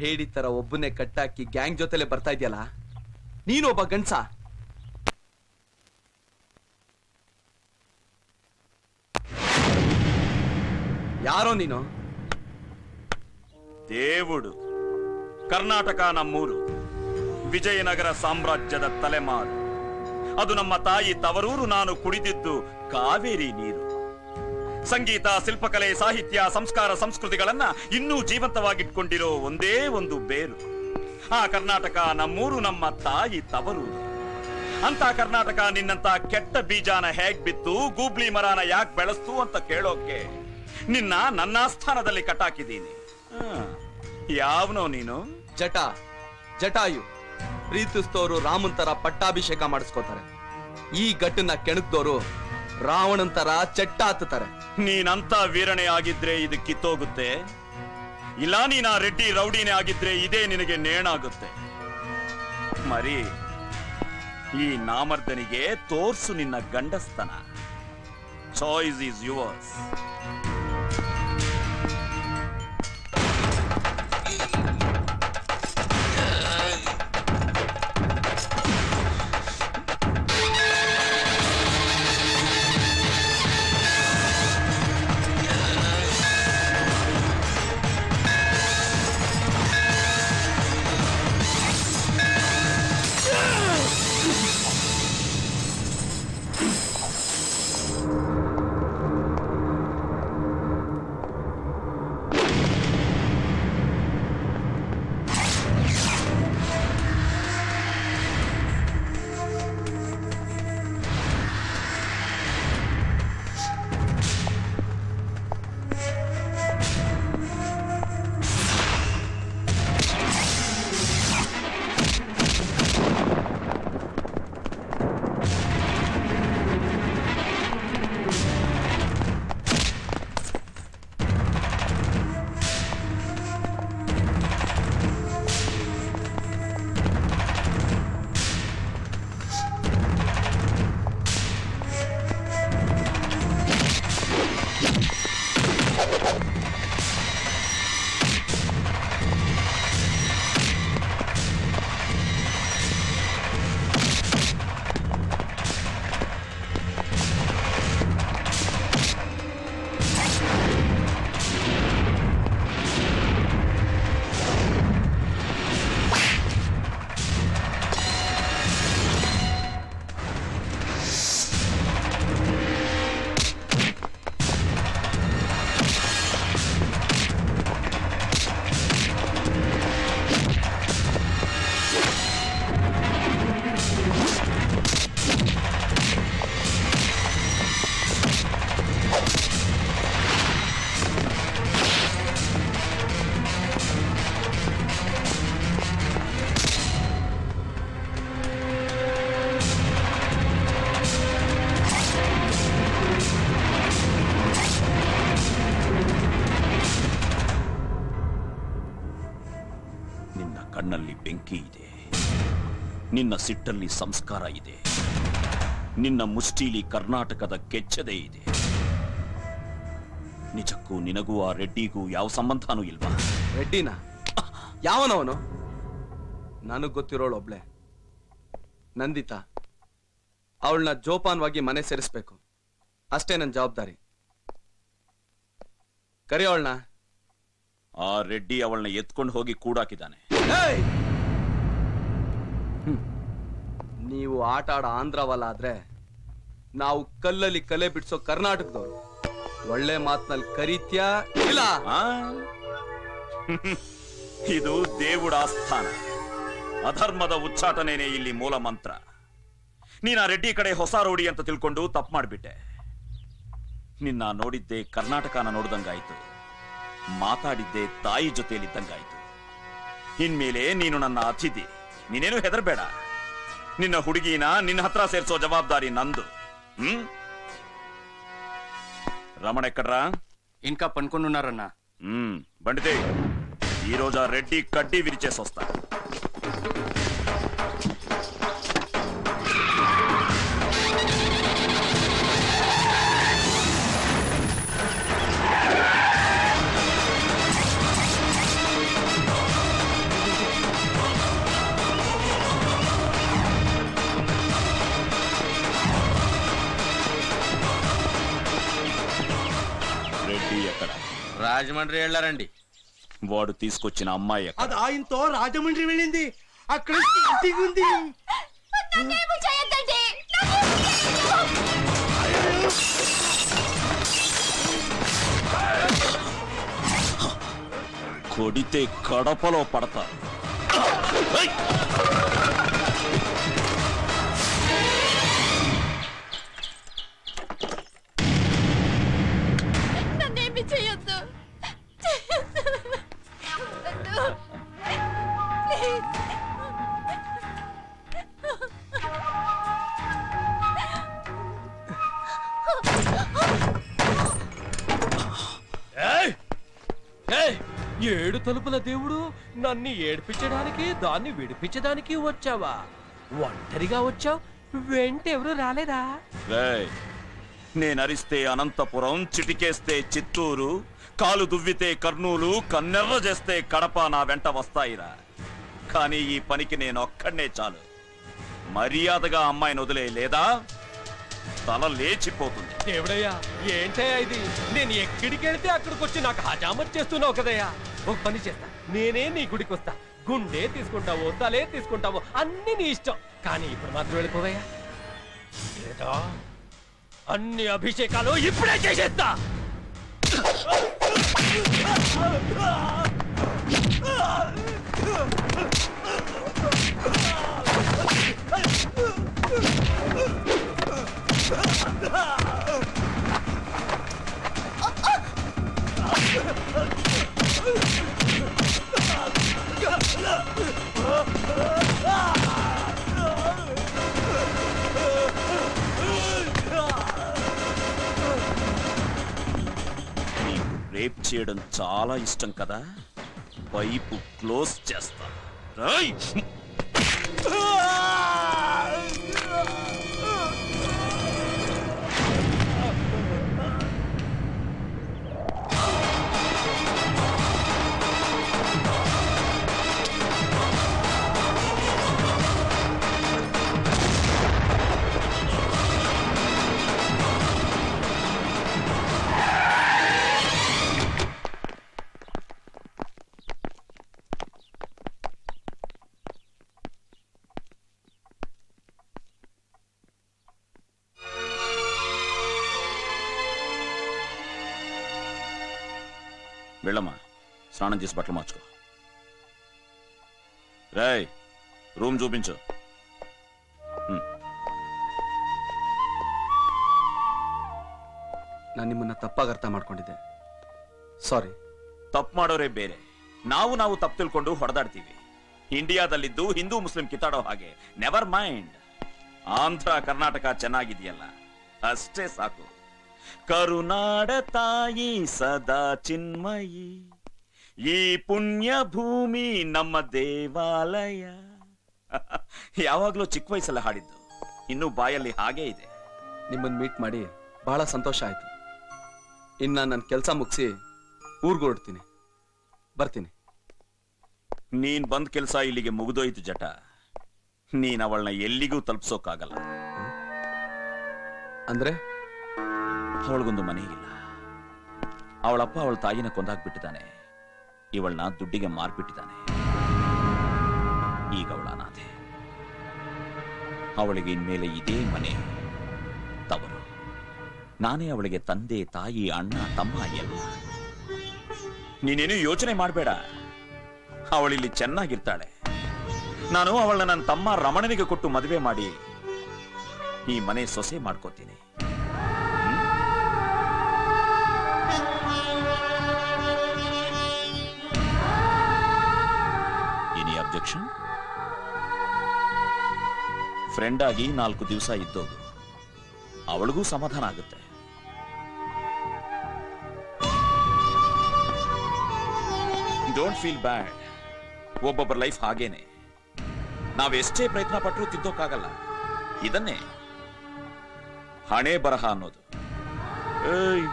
ಹೇಡಿ ತರ ಒಬ್ಬನೇ ಕಟ್ಟಾಕಿ ಗ್ಯಾಂಗ್ ಜೊತೆಲೆ ಬರ್ತಾ ಇದೆಯಲ್ಲ, ನೀನೊಬ್ಬ ಗಂಡ್ಸ. ಯಾರೋ ನೀನು? దేవుడు. ಕರ್ನಾಟಕ ನಮ್ಮೂರು, ವಿಜಯನಗರ ಸಾಮ್ರಾಜ್ಯದ ತಲೆಮಾರು. ಅದು ನಮ್ಮ ತಾಯಿ ತವರೂರು. ನಾನು ಕುಡಿದಿದ್ದು ಕಾವೇರಿ ನೀರು. ಸಂಗೀತ, ಶಿಲ್ಪಕಲೆ, ಸಾಹಿತ್ಯ, ಸಂಸ್ಕಾರ, ಸಂಸ್ಕೃತಿಗಳನ್ನ ಇನ್ನೂ ಜೀವಂತವಾಗಿಟ್ಕೊಂಡಿರೋ ಒಂದೇ ಒಂದು ಬೇರು. ಆ ಕರ್ನಾಟಕ ನಮ್ಮೂರು, ನಮ್ಮ ತಾಯಿ ತವರೂರು. ಅಂತ ಕರ್ನಾಟಕ ನಿನ್ನಂತ ಕೆಟ್ಟ ಬೀಜಾನ ಹೇಗ್ ಬಿತ್ತು, ಗೂಬ್ಲಿ ಮರಾನ ಯಾಕೆ ಬೆಳೆಸ್ತು ಅಂತ ಕೇಳೋಕೆ ನಿನ್ನ ನನ್ನ ಸ್ಥಾನದಲ್ಲಿ ಕಟ್ಟಾಕಿದ್ದೀನಿ. ಯಾವನೋ ನೀನು? ಜಟಾಯು. ಪ್ರೀತಿಸ್ತೋರು ರಾಮನ್ ತರ ಪಟ್ಟಾಭಿಷೇಕ ಮಾಡಿಸ್ಕೋತಾರೆ. ಈ ಗಟ್ಟನ್ನ ಕೆಣಕ್ದೋರು ರಾವಣನ್ ತರ ಚಟ್ಟ ಹತ್ತಾರೆ. ನೀನಂತ ವೀರನೇ ಆಗಿದ್ರೆ ಇದು ಕಿತ್ತೋಗುತ್ತೆ. ಇಲ್ಲ ನೀನ ರೆಡ್ಡಿ ರೌಡಿನೇ ಆಗಿದ್ರೆ ಇದೇ ನಿನಗೆ ನೇಣಾಗುತ್ತೆ. ಮರಿ, ಈ ನಾಮರ್ದನಿಗೆ ತೋರ್ಸು ನಿನ್ನ ಗಂಡಸ್ತನ. Choice is yours. ಕಣ್ಣಲ್ಲಿ ಬೆಂಕಿ ಇದೆ, ನಿನ್ನ ಸಿಟ್ಟಲ್ಲಿ ಸಂಸ್ಕಾರ ಇದೆ, ನಿನ್ನ ಮುಷ್ಟಿಲಿ ಕರ್ನಾಟಕದ ಕೆಚ್ಚದೆ ಇದೆ. ನಿಜಕ್ಕೂ ನಿನಗೂ ಆ ರೆಡ್ಡಿಗೂ ಯಾವ ಸಂಬಂಧನೂ ಇಲ್ವಾ? ರೆಡ್ಡಿನ ಯಾವನವನು? ನನಗ್ ಗೊತ್ತಿರೋಳು ಒಬ್ಳೆ, ನಂದಿತಾ. ಅವಳನ್ನ ಜೋಪಾನವಾಗಿ ಮನೆ ಸೇರಿಸ್ಬೇಕು, ಅಷ್ಟೇ ನನ್ನ ಜವಾಬ್ದಾರಿ. ಕರಿಯವಳನ್ನ. ಆ ರೆಡ್ಡಿ ಅವಳನ್ನ ಎತ್ಕೊಂಡು ಹೋಗಿ ಕೂಡಾಕಿದ್ದಾನೆ. ನೀವು ಆಟ ಆಡ ಆಂಧ್ರವಲ್ಲ ಆದ್ರೆ ನಾವು ಕಲ್ಲಲ್ಲಿ ಕಲೆ ಬಿಡ್ಸೋ ಕರ್ನಾಟಕದವರು. ಒಳ್ಳೆ ಮಾತ್ನಲ್ಲಿ ಕರೀತ್ಯಾ ಇಲ್ಲ? ಇದು దేవుಡ ಆಸ್ಥಾನ, ಅಧರ್ಮದ ಉಚ್ಚಾಟನೇನೆ ಇಲ್ಲಿ ಮೂಲ ಮಂತ್ರ. ನೀನ ರೆಡ್ಡಿ ಕಡೆ ಹೊಸ ರೋಡಿ ಅಂತ ತಿಳ್ಕೊಂಡು ತಪ್ಪು ಮಾಡಿಬಿಟ್ಟೆ. ನಿನ್ನ ನೋಡಿದ್ದೆ ಕರ್ನಾಟಕನ ನೋಡ್ದಂಗಾಯ್ತು, ಮಾತಾಡಿದ್ದೆ ತಾಯಿ ಜೊತೆಯಲ್ಲಿದ್ದಂಗಾಯ್ತು. ಇನ್ಮೇಲೆ ನೀನು ನನ್ನ ಅತಿಥಿ, ನೀನೇನು ಹೆದರ್ಬೇಡ. ನಿನ್ನ ಹುಡುಗಿನ ನಿನ್ನ ಹತ್ರ ಸೇರ್ಸೋ ಜವಾಬ್ದಾರಿ ನಂದು. రమణ ఎక్కడ్రా? ఇంకా పనుకున్నారన్నా. బండితే ఈ రోజు ఆ రెడ్డి కడ్డీ విరిచేసి వస్తా. రాజమండ్రి వెళ్ళారండి. వాడు తీసుకొచ్చిన అమ్మాయి ఎక్కడ? అది ఆయనతో రాజమండ్రి వెళ్ళింది. అక్కడ ఇంటికి ఉంది. కొడితే కడపలో పడతా. నన్నేమి చేయొద్దు. ఏడు తలుపుల దేవుడు, నన్ను ఏడిపించడానికి దాన్ని విడిపించడానికి వచ్చావా? ఒంటరిగా వచ్చావు, వెంట ఎవరు రాలేదా? నేనరిస్తే అనంతపురం, చిటికేస్తే చిత్తూరు, కాలు దువ్వితే కర్నూలు, కన్నెర్ర చేస్తే కడప నా వెంట వస్తాయిరా. కానీ ఈ పనికి నేను ఒక్కడనే చాలు. మర్యాదగా అమ్మాయిని వదిలే, లేదా తల లేచిపోతుంది. దేవుడయ్యా, ఏంటయ్యా ఇది? నేను ఎక్కడికి వెళ్తే అక్కడికి వచ్చి నాకు హజామత్ చేస్తున్నావు కదయ్యా. ఒక పని చేస్తా, నేనే నీ గుడికి వస్తా. గుండె తీసుకుంటావో తలే తీసుకుంటావో అన్ని నీ ఇష్టం. కానీ ఇప్పుడు మాత్రం వెళ్ళిపోవయ్యా. లేదా అన్ని అభిషేకాలు ఇప్పుడే చేసేస్తా. రేప్ చేయడం చాలా ఇష్టం కదా, పైపు క్లోజ్ చేస్తా. రేయ్! వెళ్ళమ్మా, స్నానం చేసి బట్టలు మార్చుకో. రాయ్, రూమ్ చూపించు. ನಾನು ನಿಮ್ಮನ್ನ ತಪ್ಪಾಗಿ ಅರ್ಥ ಮಾಡ್ಕೊಂಡಿದ್ದೆ, ಸಾರಿ. ತಪ್ಪು ಮಾಡೋರೇ ಬೇರೆ, ನಾವು ತಪ್ಪು ತಿಳ್ಕೊಂಡು ಹೊಡೆದಾಡ್ತೀವಿ. ಇಂಡಿಯಾದಲ್ಲಿದ್ದು ಹಿಂದೂ ಮುಸ್ಲಿಂ ಕಿತ್ತಾಡೋ ಹಾಗೆ. Never mind. ಆಂಧ್ರ ಕರ್ನಾಟಕ ಚೆನ್ನಾಗಿದೆಯಲ್ಲ, ಅಷ್ಟೇ ಸಾಕು. ಕರುನಾಡ ತಾಯಿ ಸದಾ ಚಿನ್ಮಯಿ, ಈ ಪುಣ್ಯ ಭೂಮಿ ನಮ್ಮ ದೇವಾಲಯ. ಯಾವಾಗ್ಲೂ ಚಿಕ್ಕ ವಯಸ್ಸಲ್ಲ ಹಾಡಿದ್ದು, ಇನ್ನು ಬಾಯಲ್ಲಿ ಹಾಗೇ ಇದೆ. ನಿಮ್ಮನ್ನ ಮೀಟ್ ಮಾಡಿ ಬಹಳ ಸಂತೋಷ ಆಯ್ತು. ಇನ್ನ ನನ್ನ ಕೆಲಸ ಮುಗಿಸಿ ಊರ್ಗೆ ಹೊರಡ್ತೀನಿ, ಬರ್ತೀನಿ. ನೀನ್ ಬಂದ್ ಕೆಲಸ ಇಲ್ಲಿಗೆ ಮುಗಿದೋಯ್ತು ಜಟ. ನೀನ್ ಅವಳನ್ನ ಎಲ್ಲಿಗೂ ತಲುಪಿಸೋಕ್ಕಾಗಲ್ಲ. ಅಂದ್ರೆ ಅವಳಿಗೊಂದು ಮನೆ ಇಲ್ಲ. ಅವಳಪ್ಪ ಅವಳ ತಾಯಿನ ಕೊಂದಾಕ್ಬಿಟ್ಟಿದ್ದಾನೆ, ಇವಳನ್ನ ದುಡ್ಡಿಗೆ ಮಾರ್ಬಿಟ್ಟಿದ್ದಾನೆ. ಈಗ ಅವಳ ಅನಾಥೆ. ಅವಳಿಗೆ ಇನ್ಮೇಲೆ ಇದೇ ಮನೆ ತವರು. ನಾನೇ ಅವಳಿಗೆ ತಂದೆ, ತಾಯಿ, ಅಣ್ಣ, ತಮ್ಮ ಎಲ್ಲ. ನೀನೇನು ಯೋಚನೆ ಮಾಡಬೇಡ, ಅವಳಿಲ್ಲಿ ಚೆನ್ನಾಗಿರ್ತಾಳೆ. ನಾನು ಅವಳನ್ನ ನನ್ನ ತಮ್ಮ ರಮಣನಿಗೆ ಕೊಟ್ಟು ಮದುವೆ ಮಾಡಿ ಈ ಮನೆ ಸೊಸೆ ಮಾಡ್ಕೋತೀನಿ. Any objection? ಫ್ರೆಂಡ್ ಆಗಿ 4 ದಿವಸ ಇದ್ದೋದು, ಅವಳಿಗೂ ಸಮಾಧಾನ ಆಗುತ್ತೆ. Don't feel bad. ಒಬ್ಬೊಬ್ಬರ ಲೈಫ್ ಹಾಗೇನೆ. ನಾವೆಷ್ಟೇ ಪ್ರಯತ್ನ ಪಟ್ಟರೂ ತಿದ್ದೋಕ್ಕಾಗಲ್ಲ. ಇದನ್ನೇ ಹಣೆ ಬರಹ ಅನ್ನೋದು. ಏಯ್